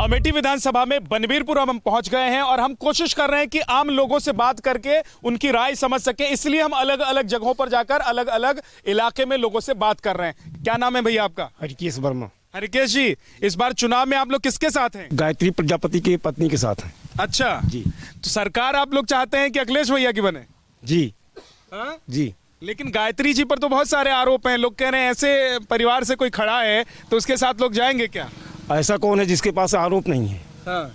अमेठी विधानसभा में बनबीरपुर हम पहुंच गए हैं और हम कोशिश कर रहे हैं कि आम लोगों से बात करके उनकी राय समझ सके, इसलिए हम अलग अलग जगहों पर जाकर अलग अलग इलाके में लोगों से बात कर रहे हैं। क्या नाम है भैया आपका? हरिकेश वर्मा। हरिकेश जी, इस बार चुनाव में आप लोग किसके साथ हैं? गायत्री प्रजापति की पत्नी के साथ हैं। अच्छा जी। तो सरकार आप लोग चाहते हैं कि अखिलेश भैया की बने? जी। हाँ? जी। लेकिन गायत्री जी पर तो बहुत सारे आरोप हैं, लोग कह रहे हैं ऐसे परिवार से कोई खड़ा है तो उसके साथ लोग जाएंगे क्या? ऐसा कौन है जिसके पास आरोप नहीं है? हाँ।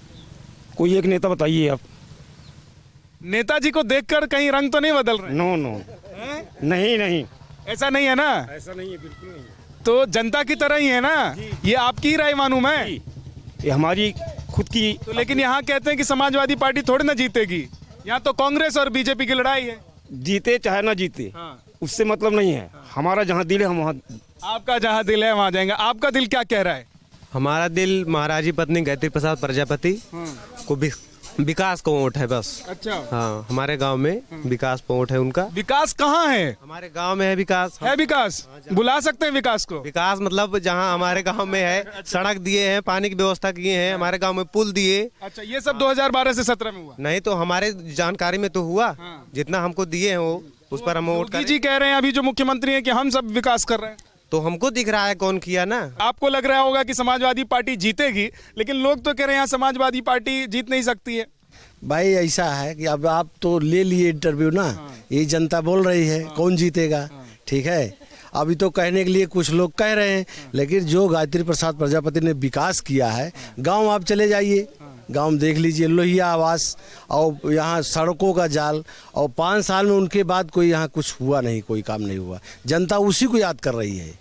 कोई एक नेता बताइए आप। नेताजी को देखकर कहीं रंग तो नहीं बदल रहे? नो नो, नहीं नहीं, ऐसा नहीं है ना? ऐसा नहीं है, बिल्कुल नहीं। तो जनता की तरह ही है ना? ये आपकी ही राय मानूं मैं? ये हमारी खुद की। तो लेकिन यहाँ कहते हैं कि समाजवादी पार्टी थोड़ी ना जीतेगी, यहाँ तो कांग्रेस और बीजेपी की लड़ाई है। जीते चाहे ना जीते, उससे मतलब नहीं है। हमारा जहाँ दिल है हम वहाँ। आपका जहाँ दिल है वहाँ जाएंगे। आपका दिल क्या कह रहा है? हमारा दिल महाराजी पत्नी गायत्री प्रसाद प्रजापति को विकास को वोट है बस। अच्छा। हाँ, हमारे गांव में विकास को वोट है उनका। विकास कहाँ है? हमारे गांव में है विकास। है विकास? बुला सकते हैं विकास को? विकास मतलब जहां हमारे गांव में है, सड़क दिए हैं, पानी की व्यवस्था किए हैं, हमारे गांव में पुल दिए। अच्छा, ये सब 2012 से 17 में हुआ? नहीं तो हमारे जानकारी में तो हुआ। जितना हमको दिए हैं वो उस पर हम वोट योगी जी कह रहे हैं अभी जो मुख्यमंत्री हैं कि हम सब विकास कर रहे हैं। तो हमको दिख रहा है कौन किया ना। आपको लग रहा होगा कि समाजवादी पार्टी जीतेगी, लेकिन लोग तो कह रहे हैं यहाँ समाजवादी पार्टी जीत नहीं सकती है। भाई ऐसा है कि अब आप तो ले लिए इंटरव्यू ना, ये जनता बोल रही है कौन जीतेगा, ठीक है। अभी तो कहने के लिए कुछ लोग कह रहे हैं, लेकिन जो गायत्री प्रसाद प्रजापति ने विकास किया है, गांव आप चले जाइए, गांव में देख लीजिए, लोहिया आवास और यहाँ सड़कों का जाल, और 5 साल में उनके बाद कोई यहाँ कुछ हुआ नहीं, कोई काम नहीं हुआ। जनता उसी को याद कर रही है।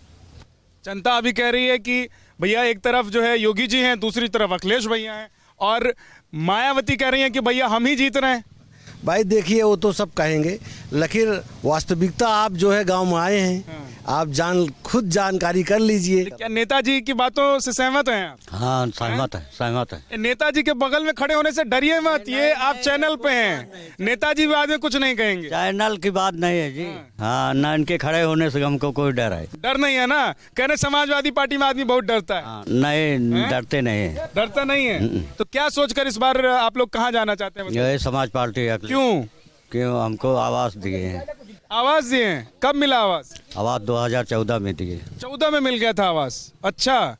जनता अभी कह रही है कि भैया एक तरफ जो है योगी जी हैं, दूसरी तरफ अखिलेश भैया हैं, और मायावती कह रही हैं कि भैया हम ही जीत रहे हैं। भाई देखिए, वो तो सब कहेंगे, लेकिन वास्तविकता आप जो है गांव में आए हैं, आप खुद जानकारी कर लीजिए। क्या नेताजी की बातों से सहमत हैं आप? हाँ, सहमत है, सहमत है। नेताजी के बगल में खड़े होने से डरिए मत, ये आप चैनल पे हैं, नेताजी बाद में कुछ नहीं कहेंगे। चैनल की बात नहीं है जी। हाँ, ना इनके खड़े होने से हमको कोई डर है। डर नहीं है ना? कहने समाजवादी पार्टी में आदमी बहुत डरता है। हाँ, नहीं, डरते नहीं है। डरता नहीं है? तो क्या सोचकर इस बार आप लोग कहाँ जाना चाहते हैं? ये समाज पार्टी। क्यों हमको आवास दिए हैं। आवास दिए हैं? कब मिला आवास? आवास 2014 में दिए। 14 में मिल गया था आवास? अच्छा,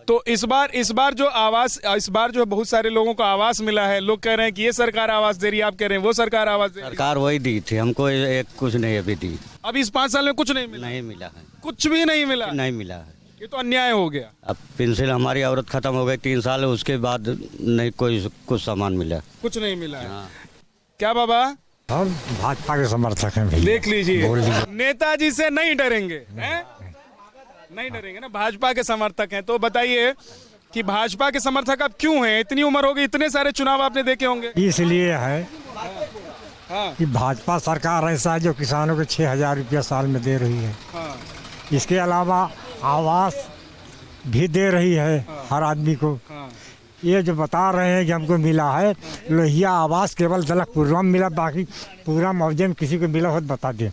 तो इस बार जो बहुत सारे लोगों को आवास मिला है, लोग कह रहे हैं कि ये सरकार आवास दे रही है, आप कह रहे हैं वो सरकार आवास दे रही है। सरकार वही दी थी हमको, एक कुछ नहीं अभी दी। अब इस 5 साल में कुछ नहीं मिला? नहीं मिला है, कुछ भी नहीं मिला? नहीं मिला है। ये तो अन्याय हो गया। अब पेंशन हमारी औरत खत्म हो गई 3 साल, उसके बाद नहीं कोई कुछ सामान मिला। कुछ नहीं मिला है। क्या बाबा? हम भाजपा के समर्थक हैं भैया। देख लीजिए, नेताजी से नहीं डरेंगे, हैं? नहीं डरेंगे ना, भाजपा के समर्थक हैं। तो बताइए कि भाजपा के समर्थक आप क्यों हैं? इतनी उम्र हो गई, इतने सारे चुनाव आपने देखे होंगे। इसलिए है कि भाजपा सरकार ऐसा है जो किसानों को 6,000 रुपया साल में दे रही है। इसके अलावा आवास भी दे रही है हर आदमी को। ये जो बता रहे हैं कि हमको मिला है लोहिया आवास, केवल दलकपुरवा में मिला, बाकी पूरा मौजे में किसी को मिला हो तो बता दे।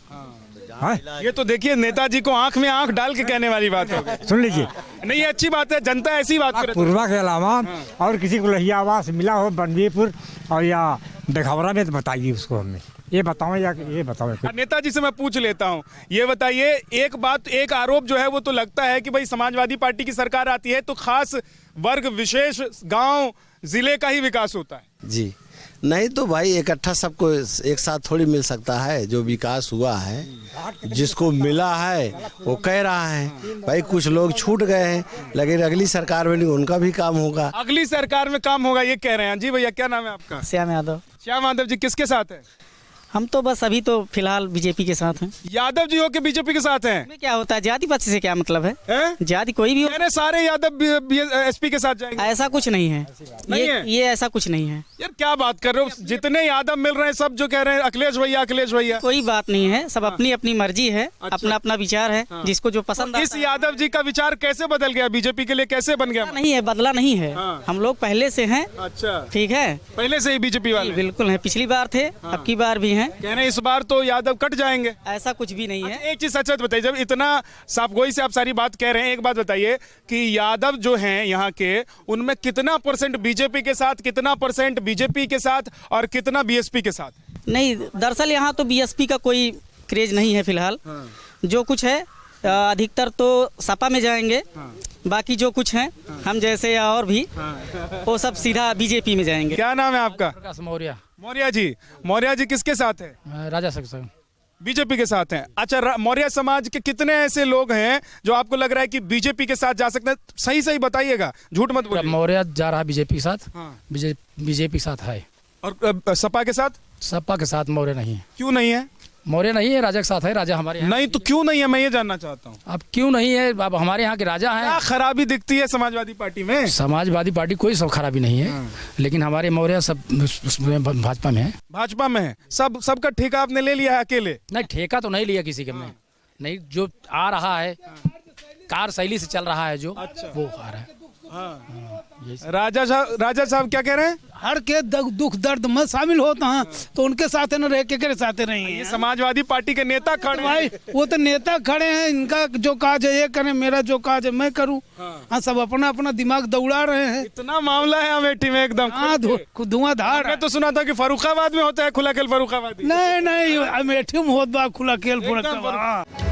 ये तो देखिए नेताजी को आंख में आंख डाल के कहने वाली बात है। सुन लीजिए, नहीं ये अच्छी बात है, जनता ऐसी बात करे। पूर्वा के अलावा और किसी को लोहिया आवास मिला हो बनबीरपुर और या बेखबरा में, तो बताइए उसको। हमें ये बताओ या ये बताओ। नेताजी से मैं पूछ लेता हूँ, ये बताइए, एक आरोप जो है वो तो लगता है कि भाई समाजवादी पार्टी की सरकार आती है तो खास वर्ग विशेष गांव जिले का ही विकास होता है। जी नहीं तो भाई इकट्ठा सबको एक साथ थोड़ी मिल सकता है। जो विकास हुआ है, जिसको मिला है वो कह रहा है। भाई कुछ लोग छूट गए हैं, लेकिन अगली सरकार में उनका भी काम होगा। अगली सरकार में काम होगा ये कह रहे हैं। जी भैया, क्या नाम है आपका? श्याम यादव। श्याम यादव जी किसके साथ है? हम तो बस अभी तो फिलहाल बीजेपी के साथ हैं। यादव जी हो के बीजेपी के साथ हैं? में क्या होता है, जाति पाति से क्या मतलब है? जाति कोई भी हो, सारे यादव एसपी के साथ जाएंगे? ऐसा कुछ नहीं है। ये ऐसा कुछ नहीं है यार, क्या बात कर रहे हो? जितने यादव मिल रहे हैं सब जो कह रहे हैं अखिलेश भैया अखिलेश भैया। कोई बात नहीं है, सब अपनी अपनी मर्जी है। अच्छा। अपना अपना विचार है। जिसको जो पसंद। इस यादव जी का विचार कैसे बदल गया? बीजेपी के लिए कैसे बन गया? नहीं है, बदला नहीं है। हम लोग पहले से हैं। अच्छा, ठीक है, पहले से ही बीजेपी वाले? बिल्कुल है, पिछली बार थे, अब की बार भी हैं। कह रहे हैं इस बार तो यादव कट जाएंगे। ऐसा कुछ भी नहीं है। एक चीज सच सच बताइए, जब इतना साफ गोई से आप सारी बात कह रहे हैं, एक बात बताइए कि यादव जो हैं यहाँ के, उनमें कितना % बीजेपी के साथ, कितना % बीजेपी के साथ और कितना बीएसपी के साथ? नहीं, दरअसल यहाँ तो बीएसपी का कोई क्रेज नहीं है फिलहाल। जो कुछ है अधिकतर तो सपा में जाएंगे, बाकी जो कुछ हैं हम जैसे या और भी वो सब सीधा बीजेपी में जाएंगे। क्या नाम है आपका? प्रकाश मौर्य। मौर्य जी किसके साथ है? राजा सक्सेना बीजेपी के साथ हैं। अच्छा, मौर्य समाज के कितने ऐसे लोग हैं जो आपको लग रहा है कि बीजेपी के साथ जा सकते हैं? सही सही बताइएगा, झूठ मत बोलिए। मौर्य जा रहा है बीजेपी के साथ। हाँ। बीजेपी साथ है। और सपा के साथ? सपा के साथ मौर्य नहीं है। क्यों नहीं है? मौर्य नहीं है, राजा के साथ है। राजा हमारे यहाँ नहीं तो क्यों नहीं है, मैं ये जानना चाहता हूँ। अब क्यों नहीं है? अब हमारे यहाँ के राजा हैं। क्या खराबी दिखती है समाजवादी पार्टी में? समाजवादी पार्टी कोई सब खराबी नहीं है, लेकिन हमारे मौर्य सब उसमें भाजपा में है। भाजपा में है। सबका ठेका आपने ले लिया है अकेले? नहीं, ठेका तो नहीं लिया किसी के में। नहीं, जो आ रहा है कार शैली से चल रहा है जो, वो आ रहा है। राजा साहब क्या कह रहे हैं? हर के दुख दर्द में शामिल होता है तो उनके साथ न रह के साथ नहीं ये है। समाजवादी पार्टी के नेता खड़े भाई वो तो नेता खड़े हैं, इनका जो काज है ये करें, मेरा जो काज है मैं करूं। हाँ, सब अपना अपना दिमाग दौड़ा रहे हैं। इतना मामला है अमेठी में एकदम। हाँ, धुआंधार। मैं तो सुना था कि फर्रुखाबाद में होता है खुला खेल फर्रुखाबादी। नहीं, अमेठी में होता बा खुला खेल फर्रुखाबाद।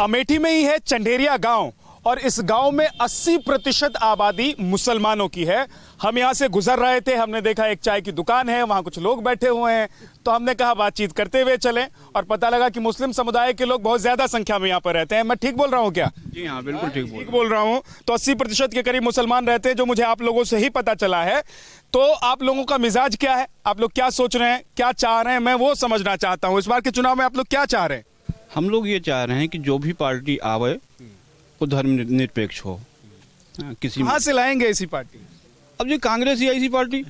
अमेठी में ही है चंडेरिया गांव और इस गांव में 80% आबादी मुसलमानों की है। हम यहां से गुजर रहे थे, हमने देखा एक चाय की दुकान है, वहां कुछ लोग बैठे हुए हैं, तो हमने कहा बातचीत करते हुए चलें और पता लगा कि मुस्लिम समुदाय के लोग बहुत ज्यादा संख्या में यहां पर रहते हैं। मैं ठीक बोल रहा हूं क्या? जी हाँ, बिल्कुल ठीक बोल रहा हूं। तो 80% के करीब मुसलमान रहते हैं, जो मुझे आप लोगों से ही पता चला है। तो आप लोगों का मिजाज क्या है? आप लोग क्या सोच रहे हैं, क्या चाह रहे हैं, मैं वो समझना चाहता हूँ। इस बार के चुनाव में आप लोग क्या चाह रहे हैं? हम लोग ये चाह रहे हैं कि जो भी पार्टी आवे वो धर्मनिरपेक्ष हो। किसी कहाँ से लाएंगे ऐसी पार्टी? अब जो कांग्रेस ही ऐसी पार्टी।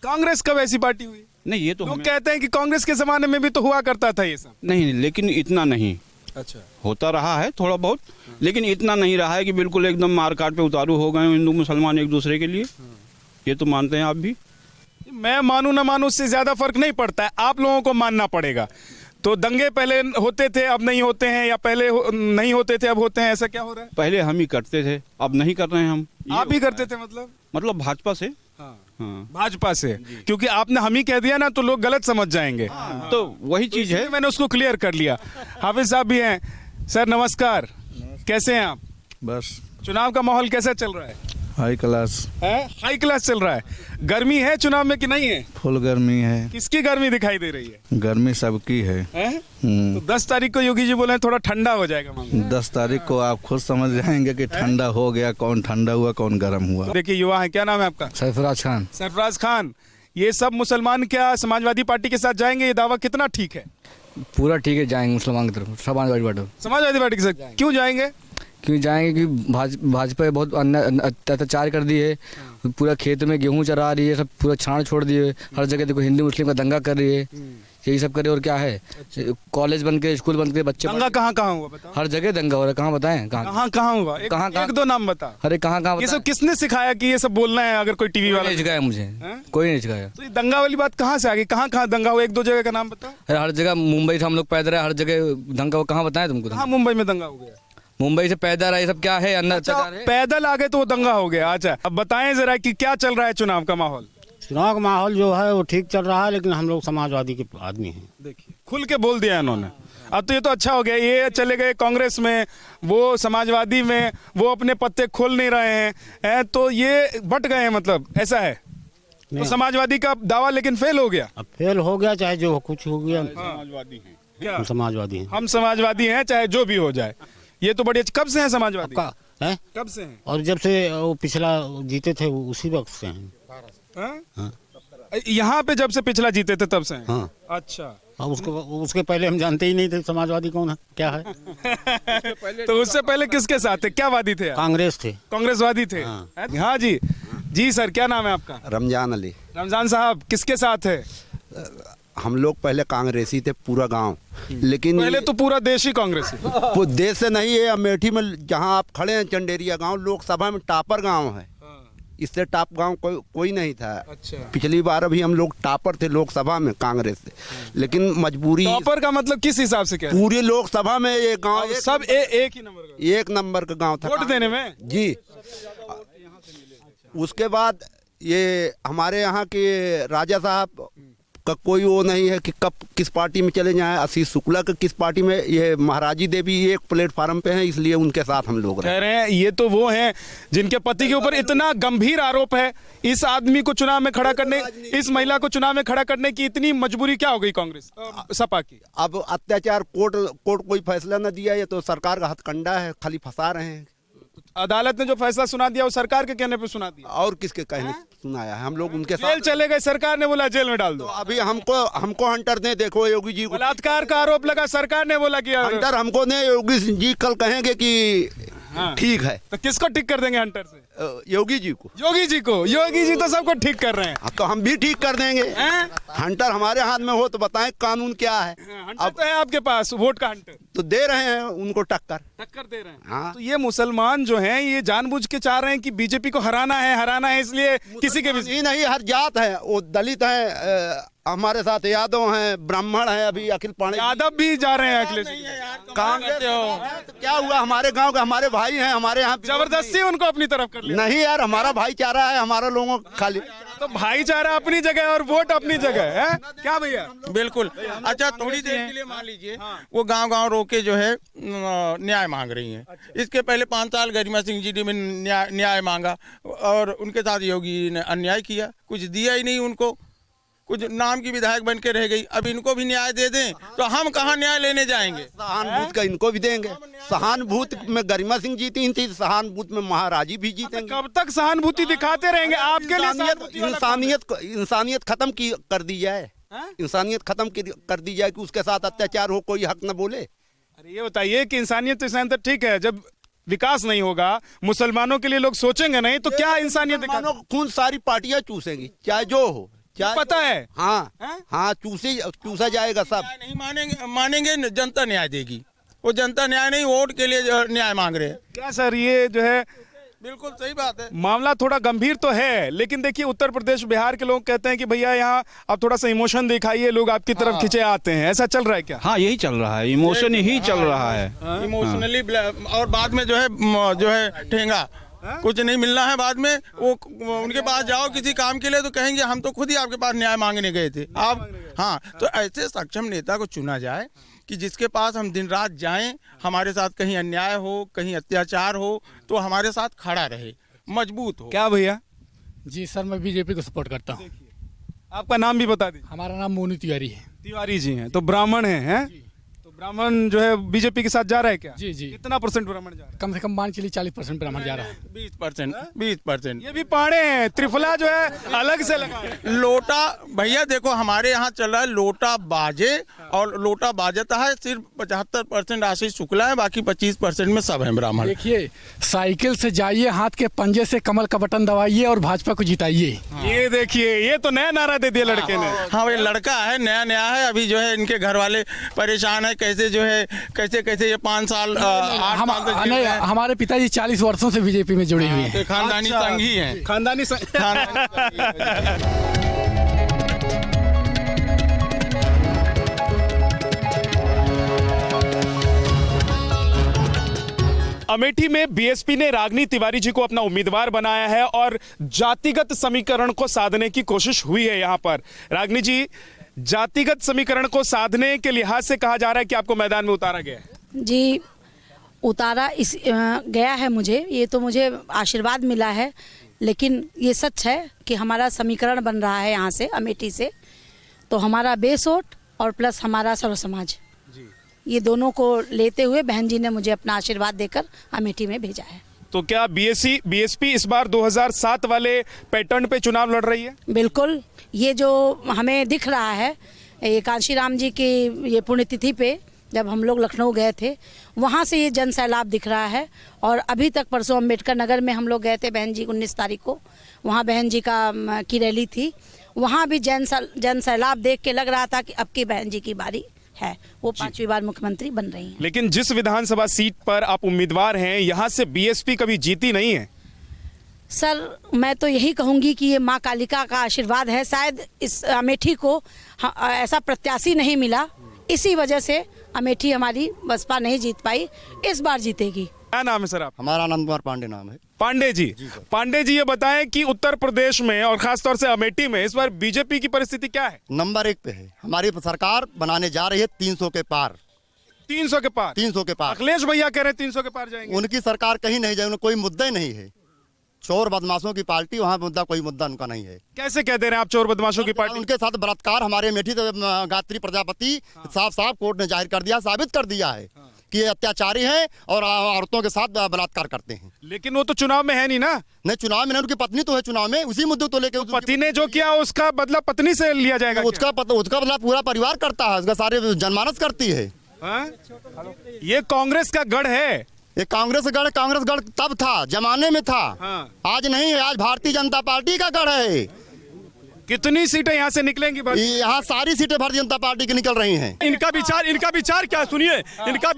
कांग्रेस कब ऐसी पार्टी हुई? नहीं, ये तो लोग कहते हैं कि कांग्रेस के जमाने में भी तो हुआ करता था ये सब। नहीं, लेकिन इतना नहीं। अच्छा, होता रहा है थोड़ा बहुत, लेकिन इतना नहीं रहा है कि बिल्कुल एकदम मारकाट पे उतारू हो गए हिंदू मुसलमान एक दूसरे के लिए। ये तो मानते हैं आप भी। मैं मानू ना मानू उससे ज्यादा फर्क नहीं पड़ता है, आप लोगों को मानना पड़ेगा। तो दंगे पहले होते थे अब नहीं होते हैं, या पहले नहीं होते थे अब होते हैं, ऐसा क्या हो रहा है? पहले हम ही करते थे, अब नहीं कर रहे हैं हम। आप ही करते थे? मतलब भाजपा से। हाँ, भाजपा से। क्योंकि आपने हम ही कह दिया ना तो लोग गलत समझ जाएंगे। तो वही चीज है, मैंने उसको क्लियर कर लिया। हाफिज साहब भी हैं। सर नमस्कार, कैसे हैं आप? बस चुनाव का माहौल कैसा चल रहा है? हाई क्लास है, हाई क्लास चल रहा है। गर्मी है चुनाव में कि नहीं है? फुल गर्मी है। किसकी गर्मी दिखाई दे रही है? गर्मी सबकी है। तो 10 तारीख को योगी जी बोले थोड़ा ठंडा हो जाएगा मामला। 10 तारीख को आप खुद समझ जाएंगे कि ठंडा हो गया, कौन ठंडा हुआ कौन गर्म हुआ। देखिए युवा है, क्या नाम है आपका? सरफराज खान। सरफराज खान, ये सब मुसलमान क्या समाजवादी पार्टी के साथ जाएंगे? ये दावा कितना ठीक है? पूरा ठीक है, जाएंगे मुसलमान की तरफ, समाजवादी पार्टी के साथ। क्यों जाएंगे? क्यों जाएंगे कि भाजपा बहुत अत्याचार कर दिए, पूरा खेत में गेहूं चरा रही है, सब पूरा छाड़ छोड़ दिए, हर जगह देखो हिंदू मुस्लिम का दंगा कर रही है, यही सब करे और क्या है। कॉलेज बन के, स्कूल बन के बच्चे। दंगा कहाँ हुआ बताओ? हर जगह दंगा हो रहा है, कहाँ बताएं? कहाँ हुआ? एक दो नाम बता। अरे कहाँ ये सब किसने सिखाया कि ये सब बोलना है? अगर कोई टीवी वाला नहीं सिखाया मुझे, कोई नहीं सिखाया। तो ये दंगा वाली बात कहाँ से आ गई? कहाँ दंगा हुआ? एक दो जगह का नाम बता। अरे हर जगह, मुंबई से हम लोग पैदल है, हर जगह दंगा हुआ, कहाँ बताएं तुमको? कहाँ मुंबई में दंगा हो गया? मुंबई से पैदल ये सब क्या है? अच्छा, पैदल आ गए तो वो दंगा हो गया। अच्छा, अब बताएं जरा कि क्या चल रहा है चुनाव का माहौल? चुनाव का माहौल जो है वो ठीक चल रहा है, लेकिन हम लोग समाजवादी के आदमी हैं। देखिए, खुल के बोल दिया इन्होंने। अब तो ये तो अच्छा हो गया, ये चले गए कांग्रेस में, वो समाजवादी में, वो अपने पत्ते खोल नहीं रहे हैं, तो ये बट गए हैं, मतलब ऐसा है। तो समाजवादी का दावा लेकिन फेल हो गया। अब फेल हो गया, चाहे जो कुछ हो गया। समाजवादी हैं क्या? हम समाजवादी हैं। हम समाजवादी हैं, चाहे जो भी हो जाए। ये तो बढ़िया। कब से हैं समाजवादी? कब से हैं? और जब से वो पिछला जीते थे उसी वक्त से हैं। यहाँ पे जब से पिछला जीते थे तब से हैं? हाँ। अच्छा, अब उसके पहले हम जानते ही नहीं थे समाजवादी कौन है, क्या है। तो उससे पहले किसके साथ थे? क्या वादी थे? कांग्रेस थे। कांग्रेसवादी थे। हाँ जी सर, क्या नाम है आपका? रमजान अली। रमजान साहब, किसके साथ है? हम लोग पहले कांग्रेसी थे पूरा गांव, लेकिन पहले तो पूरा देश ही कांग्रेस है। देश से नहीं है, अमेठी में जहां आप खड़े हैं चंडेरिया गांव लोकसभा में टॉपर गांव है। इससे टॉप गांव कोई नहीं था। अच्छा। पिछली बार अभी हम लोग टॉपर थे लोकसभा में कांग्रेस से, लेकिन मजबूरी। टॉपर का मतलब किस हिसाब से क्या? पूरी लोकसभा में ये गांव सब एक ही नंबर का, एक नंबर का गांव था वोट देने में जी। उसके बाद ये हमारे यहाँ के राजा साहब का कोई वो नहीं है कि कब किस पार्टी में चले जाएं। आशीष शुक्ला का किस पार्टी में, ये महाराजी देवी एक प्लेटफार्म पे हैं, इसलिए उनके साथ हम लोग कह रहे हैं। ये तो वो हैं जिनके पति के ऊपर इतना गंभीर आरोप है। इस आदमी को चुनाव में खड़ा करने, इस महिला को चुनाव में खड़ा करने की इतनी मजबूरी क्या हो गई कांग्रेस सपा की? अब अत्याचार कोर्ट कोई फैसला न दिया, ये तो सरकार का हथकंडा है, खाली फंसा रहे हैं। अदालत ने जो फैसला सुना दिया वो सरकार के कहने पे सुना दिया, और किसके कहने सुनाया है? हम लोग उनके जेल चले गए, सरकार ने बोला जेल में डाल दो। तो अभी हमको हंटर ने, देखो योगी जी को बलात्कार का आरोप लगा, सरकार ने बोला कि हंटर हमको ने, योगी जी कल कहेंगे कि ठीक है। तो किसको ठीक कर देंगे हंटर से? योगी जी को। योगी जी तो सबको ठीक कर रहे हैं। तो हम भी ठीक कर देंगे। हंटर हमारे हाथ में हो तो बताएं कानून क्या है। हंटर तो है आपके पास, वोट का हंटर तो दे रहे हैं उनको टक्कर दे रहे हैं। हाँ। तो ये मुसलमान जो हैं ये जानबूझ के चाह रहे हैं कि बीजेपी को हराना है, इसलिए किसी के भी नहीं, हर जात है, वो दलित है, हमारे साथ यादव हैं, ब्राह्मण हैं, अभी अखिल पांडे यादव भी जा रहे हैं अखिलेश। कांग्रेस क्या हुआ? हमारे गांव के हमारे भाई हैं, हमारे यहाँ जबरदस्ती उनको अपनी तरफ कर लिया। नहीं यार, हमारा भाईचारा है, हमारा लोगों खाली तो भाईचारा अपनी जगह और वोट अपनी जगह है क्या भैया? बिल्कुल। अच्छा, थोड़ी देर के लिए मान लीजिए वो गांव रोके जो है न्याय मांग रही हैं। इसके पहले 5 साल गरिमा सिंह जी ने न्याय मांगा और उनके साथ योगी ने अन्याय किया, कुछ दिया ही नहीं उनको, कुछ नाम की विधायक बन के रह गई। अब इनको भी न्याय दे दें तो हम कहाँ न्याय लेने जाएंगे? सहानुभूति का इनको भी देंगे। सहानुभूति में गरिमा सिंह जीती थी, सहानुभूति में महाराजी भी जीतेंगे। कब तक सहानुभूति दिखाते रहेंगे? आपके लिए इंसानियत खत्म कर दी जाए, इंसानियत खत्म कर दी जाए कि उसके साथ अत्याचार हो, कोई हक न बोले। अरे ये बताइए कि इंसानियत तो ठीक है, जब विकास नहीं होगा, मुसलमानों के लिए लोग सोचेंगे नहीं तो क्या इंसानियत? खून सारी पार्टियां चूसेंगी, चाहे जो हो, पता है। हाँ, चूसा जाएगा सब। नहीं मानेंगे जनता न्याय देगी। वो जनता न्याय नहीं, वोट के लिए न्याय मांग रहे हैं। क्या सर, ये जो है बिल्कुल सही बात है। मामला थोड़ा गंभीर तो है, लेकिन देखिए उत्तर प्रदेश बिहार के लोग कहते हैं कि भैया यहाँ आप थोड़ा सा इमोशन दिखाइए, लोग आपकी तरफ खिंचे आते हैं। ऐसा चल रहा है क्या? हाँ, यही चल रहा है, इमोशन ही चल रहा है, इमोशनली। और बाद में जो है ठेंगा, कुछ नहीं मिलना है। बाद में वो उनके पास जाओ किसी काम के लिए तो कहेंगे हम तो खुद ही आपके पास न्याय मांगने गए थे आप। हाँ, तो ऐसे सक्षम नेता को चुना जाए कि जिसके पास हम दिन रात जाएं, हमारे साथ कहीं अन्याय हो, कहीं अत्याचार हो तो हमारे साथ खड़ा रहे, मजबूत हो। क्या भैया? जी सर, मैं बीजेपी को सपोर्ट करता हूँ। आपका नाम भी बता दीजिए। हमारा नाम मोनू तिवारी है। तिवारी जी हैं, तो ब्राह्मण हैं? तो ब्राह्मण जो है बीजेपी के साथ जा रहा है क्या? जी। कितना % ब्राह्मण जा रहा है? कम से कम मान के लिए 40% ब्राह्मण जा रहा है। 20%। ये भी पाड़े हैं, त्रिफला जो है अलग से लगा। लोटा भैया देखो, हमारे यहाँ चल रहा है लोटा बाजे, और लोटा बाजता है सिर्फ 75% आशीष शुक्ला है, बाकी 25% में सब है ब्राह्मण। देखिए, साइकिल से जाइए, हाथ के पंजे से कमल का बटन दबाइए और भाजपा को जिताइए। ये देखिए, ये तो नया नारा दे दिया लड़के ने। हाँ, ये लड़का है, नया है। अभी जो है इनके घर वाले परेशान है, कैसे जो है कैसे ये 5 साल 8 साल से नहीं, हमारे पिताजी 40 वर्षों से बीजेपी में जुड़े हुए हैं। खानदानी संघी हैं। खानदानी अमेठी में बीएसपी ने रागनी तिवारी जी को अपना उम्मीदवार बनाया है और जातिगत समीकरण को साधने की कोशिश हुई है। यहां पर रागनी जी, जातिगत समीकरण को साधने के लिहाज से कहा जा रहा है कि आपको मैदान में उतारा गया है। जी, उतारा गया है मुझे, ये तो मुझे आशीर्वाद मिला है, लेकिन ये सच है कि हमारा समीकरण बन रहा है यहाँ से, अमेठी से। तो हमारा बेस वोट और प्लस हमारा सर्व समाज, ये दोनों को लेते हुए बहन जी ने मुझे अपना आशीर्वाद देकर अमेठी में भेजा है। तो क्या बीएसपी इस बार 2007 वाले पैटर्न पे चुनाव लड़ रही है? बिल्कुल। ये जो हमें दिख रहा है, ये कांशीराम जी की ये पुण्यतिथि पे जब हम लोग लखनऊ गए थे, वहाँ से ये जन सैलाब दिख रहा है। और अभी तक परसों अम्बेडकर नगर में हम लोग गए थे, बहन जी 19 तारीख को, वहाँ बहन जी की रैली थी, वहाँ भी जन सैलाब देख के लग रहा था कि अब की बहन जी की बारी है, वो 5वीं बार मुख्यमंत्री बन रही हैं। लेकिन जिस विधानसभा सीट पर आप उम्मीदवार हैं, यहाँ से बीएसपी कभी जीती नहीं है। सर मैं तो यही कहूँगी कि ये माँ कालिका का आशीर्वाद है। शायद इस अमेठी को ऐसा प्रत्याशी नहीं मिला, इसी वजह से अमेठी हमारी बसपा नहीं जीत पाई, इस बार जीतेगी। क्या नाम है सर आप? हमारा आनंद कुमार पांडे नाम है। पांडे जी, पांडे जी ये बताएं कि उत्तर प्रदेश में और खासतौर से अमेठी में इस बार बीजेपी की परिस्थिति क्या है? नंबर 1 पे है। हमारी सरकार बनाने जा रही है 300 के पार। 300 के पार? 300 के पार। अखिलेश भैया कह रहे हैं 300 के पार जाएंगे। उनकी सरकार कहीं नहीं जाएगी, कोई मुद्दा ही नहीं है। चोर बदमाशों की पार्टी, वहाँ मुद्दा कोई मुद्दा उनका नहीं है। कैसे कह दे रहे हैं आप चोर बदमाशों की पार्टी? उनके साथ बलात्कार हमारे अमेठी गायत्री प्रजापति साफ कोर्ट ने जाहिर कर दिया, साबित कर दिया है कि ये अत्याचारी हैं और औरतों के साथ बलात्कार करते हैं। लेकिन वो तो चुनाव में है नहीं ना। नहीं, चुनाव में नहीं, उनकी पत्नी तो है चुनाव में, उसी मुद्दे तो लेके पति ने जो किया उसका बदला पत्नी से लिया जाएगा। उसका बदला पूरा परिवार करता है, उसका सारे जनमानस करती है। ये कांग्रेस का गढ़ है। ये कांग्रेस गढ़ तब था, जमाने में था। आज नहीं है, आज भारतीय जनता पार्टी का गढ़ है। कितनी सीटें यहाँ से निकलेंगी? यहाँ सारी सीटें भारतीय जनता पार्टी की निकल रही हैं। इनका विचार क्या सुनिए, इनका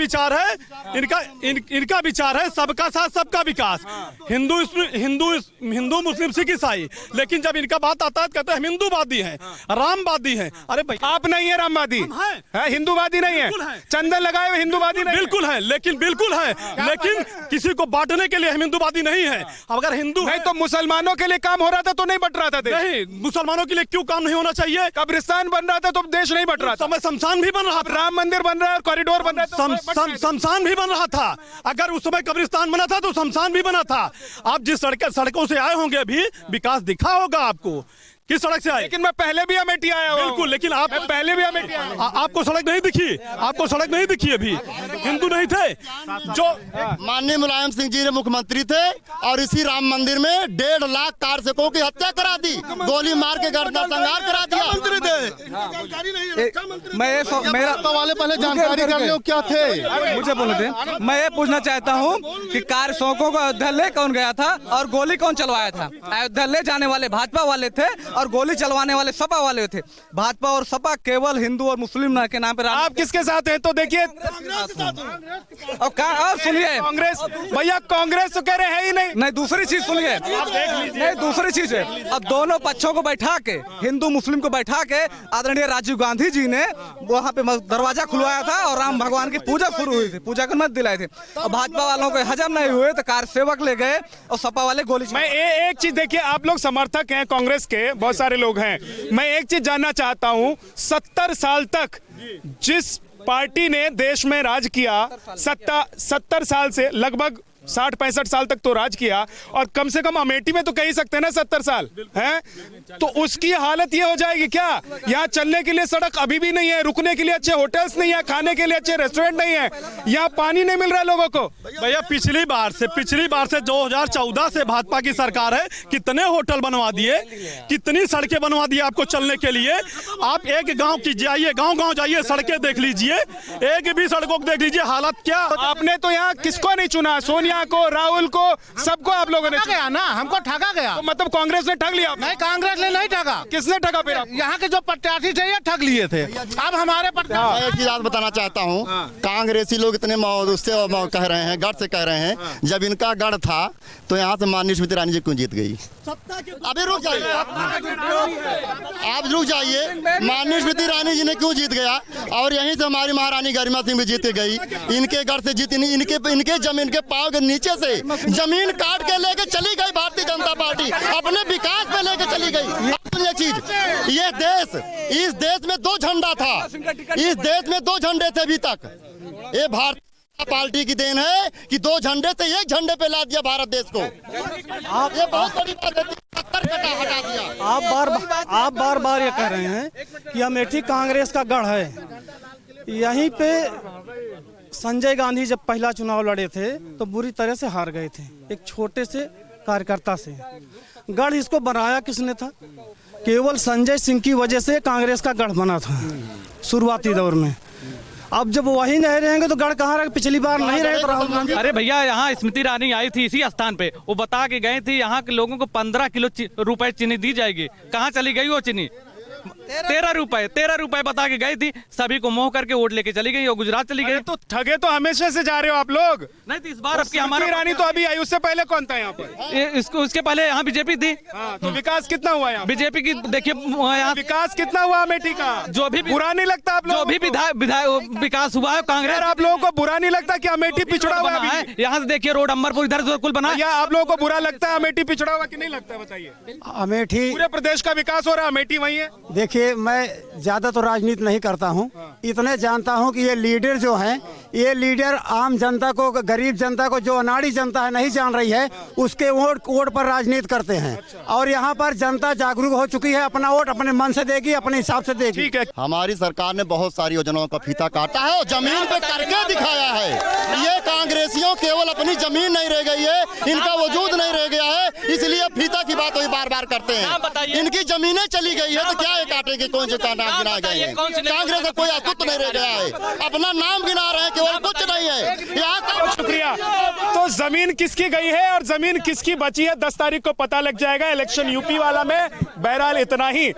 विचार है सबका साथ सबका विकास, हिंदू मुस्लिम सिख ईसाई। लेकिन जब इनका बात आता है कहते हैं हम हिंदूवादी हैं, रामवादी हैं। अरे भाई आप नहीं है रामवादी, हिंदूवादी नहीं है, चंदन लगाए हुए हिंदूवादी नहीं। बिल्कुल है, लेकिन किसी को बांटने के लिए हम हिंदूवादी नहीं है। अगर हिंदू नहीं तो मुसलमानों के लिए काम हो रहा था तो नहीं बट रहा था देश। नहीं, मुसलमानों के लिए क्यों काम नहीं होना चाहिए? कब्रिस्तान बन रहा था तो देश नहीं बट रहा था। समय शमशान भी बन रहा था, राम मंदिर बन रहा है, कॉरिडोर बन रहा है, शमशान भी बन रहा था। अगर उस समय कब्रिस्तान बना था तो शमशान भी बना था। आप जिस सड़कों से आए होंगे अभी विकास दिखा होगा आपको। किस सड़क से आए? लेकिन मैं पहले भी अमेठी आया हूं। बिल्कुल, लेकिन आप पहले भी अमेठी आया हूं। आपको सड़क नहीं दिखी? आपको सड़क नहीं दिखी? अभी हिंदू नहीं थे जो माननीय मुलायम सिंह जी ने मुख्यमंत्री थे और इसी राम मंदिर में 1.5 लाख कारसेवकों की हत्या करा दी, गोली मार के गर्दन संहार करा दिया। मंत्री थे, मेरा वाले पहले जानकारी कर लो क्या थे, मुझे बोले थे। मैं ये पूछना चाहता हूँ कि कारसेवकों को अयोध्या ले कौन गया था और गोली कौन चलवाया था? अयोध्या ले जाने वाले भाजपा वाले थे और गोली चलवाने वाले सपा वाले थे। भाजपा और सपा केवल हिंदू और मुस्लिम के नाम पर। आप किसके साथ हैं? तो देखिए और सुनिए, कांग्रेस भैया, कांग्रेस तो कह रहे हैं ही नहीं। दूसरी चीज सुनिए, नहीं दूसरी चीज है। अब दोनों पक्षों को बैठा के, हिंदू मुस्लिम को बैठा के आदरणीय राजीव गांधी जी ने वहाँ पे दरवाजा खुलवाया था और राम भगवान की पूजा शुरू हुई थी, पूजा का मत दिलाए थे। और भाजपा वालों को हजम नहीं हुए तो कारसेवक ले गए और सपा वाले गोली। मैं एक चीज देखिए, आप लोग समर्थक हैं कांग्रेस के, बहुत सारे लोग हैं। मैं एक चीज जानना चाहता हूं, 70 साल तक जिस पार्टी ने देश में राज किया, 70 साल से लगभग 60-65 साल तक तो राज किया, और कम से कम अमेठी में तो कह ही सकते हैं ना 70 साल हैं, तो उसकी हालत ये हो जाएगी क्या? यहाँ चलने के लिए सड़क अभी भी नहीं है, रुकने के लिए अच्छे होटल्स नहीं है, खाने के लिए अच्छे रेस्टोरेंट नहीं है, यहाँ पानी नहीं मिल रहा है लोगों को। भैया पिछली बार से 2014 से भाजपा की सरकार है, कितने होटल बनवा दिए, कितनी सड़कें बनवा दी आपको चलने के लिए। आप एक गाँव की जाइए, गाँव जाइए, सड़कें देख लीजिए, एक भी सड़कों को देख लीजिए, हालत क्या। आपने तो यहाँ किसको नहीं चुना? सोनिया को, राहुल को, सबको आप लोगों ने गया ना, हमको ठगा गया। तो मतलब कांग्रेस ने ठग लिया? नहीं, कांग्रेस ने नहीं ठगा। किसने ठगा फिर? यहाँ के जो प्रत्याशी थे ये ठग लिए थे। अब हमारे मैं एक चीज बताना चाहता हूँ, कांग्रेसी लोग इतने उससे कह रहे हैं, गढ़ से कह रहे हैं, जब इनका गढ़ था तो यहाँ से माननीय स्मृति ईरानी जी क्यों जीत गई? अभी रुक जाइए, आप रुक जाइए। माननीय स्मृति ईरानी जी ने क्यों जीत गया? और यहीं से हमारी महारानी गरिमा सिंह भी जीत गई। इनके गढ़ से जीत, इनके जमीन के पाँव के नीचे से जमीन काट के लेके चली गई भारतीय जनता पार्टी, अपने विकास पे लेके चली गई। ये चीज, ये देश, इस देश में 2 झंडा था, इस देश में 2 झंडे थे अभी तक। ये भारतीय पार्टी की देन है कि 2 झंडे से 1 झंडे पे ला दिया भारत देश को। आप ये बहुत बड़ी बात है, हटा दिया। आप बार ये कह रहे हैं कि अमेठी कांग्रेस का गढ़ है। यहीं पे संजय गांधी जब पहला चुनाव लड़े थे तो बुरी तरह से हार गए थे, एक छोटे से कार्यकर्ता से। गढ़ इसको बनाया किसने था? केवल संजय सिंह की वजह से कांग्रेस का गढ़ बना था शुरुआती दौर में। अब जब वही नहीं रहेंगे तो गढ़ कहाँ रहे? पिछली बार नहीं रहे तो राहुल गांधी। अरे भैया यहाँ स्मृति ईरानी आई थी इसी स्थान पे, वो बता के गए थे यहाँ के लोगों को 15 किलो रुपए चीनी दी जाएगी। कहाँ चली गई वो चीनी? 13 रुपए बता के गई थी, सभी को मोह करके वोट लेके चली गई और गुजरात चली गई। तो ठगे तो हमेशा से जा रहे हो आप लोग। नहीं तो इस बार अब की हमारा ईरानी तो अभी आई, उससे पहले कौन था यहाँ पर? इसको उसके पहले यहाँ बीजेपी थी। तो विकास कितना हुआ यहाँ? बीजेपी की देखिए यहाँ विकास कितना हुआ अमेठी का? जो भी बुरा नहीं लगता आप लोगों जो भी विकास हुआ है कांग्रेस। आप लोगों को बुरा नहीं लगता कि अमेठी पिछड़ा हुआ है? यहाँ से देखिए रोड अम्बरपुर इधर कुल बना। या आप लोगों को बुरा लगता है अमेठी पिछड़ा हुआ कि नहीं लगता? बताइए। अमेठी पूरे प्रदेश का विकास हो रहा है, अमेठी वही है। देखिए मैं ज्यादा तो राजनीति नहीं करता हूँ, इतने जानता हूँ कि ये लीडर जो हैं, ये लीडर आम जनता को, गरीब जनता को, जो अनाड़ी जनता है नहीं जान रही है, उसके वोट पर राजनीति करते हैं। और यहाँ पर जनता जागरूक हो चुकी है, अपना वोट अपने मन से देगी, अपने हिसाब से देगी। ठीक है। हमारी सरकार ने बहुत सारी योजनाओं का फीता काटा है और जमीन पे करके दिखाया है। ये कांग्रेसियों केवल अपनी जमीन नहीं रह गई है, इनका वजूद नहीं रह गया है, इसलिए फीता की बात वही बार बार करते हैं। इनकी जमीनें चली गई है तो क्या है काटेंगे? कौन से नाम गिना गए हैं? कांग्रेस का कोई अस्तित्व नहीं रह गया है, अपना नाम गिना रहे हैं, केवल कुछ नहीं है। यहाँ शुक्रिया। तो जमीन किसकी गई है और जमीन किसकी बची है 10 तारीख को पता लग जाएगा इलेक्शन यूपी वाला में। बहरहाल इतना ही।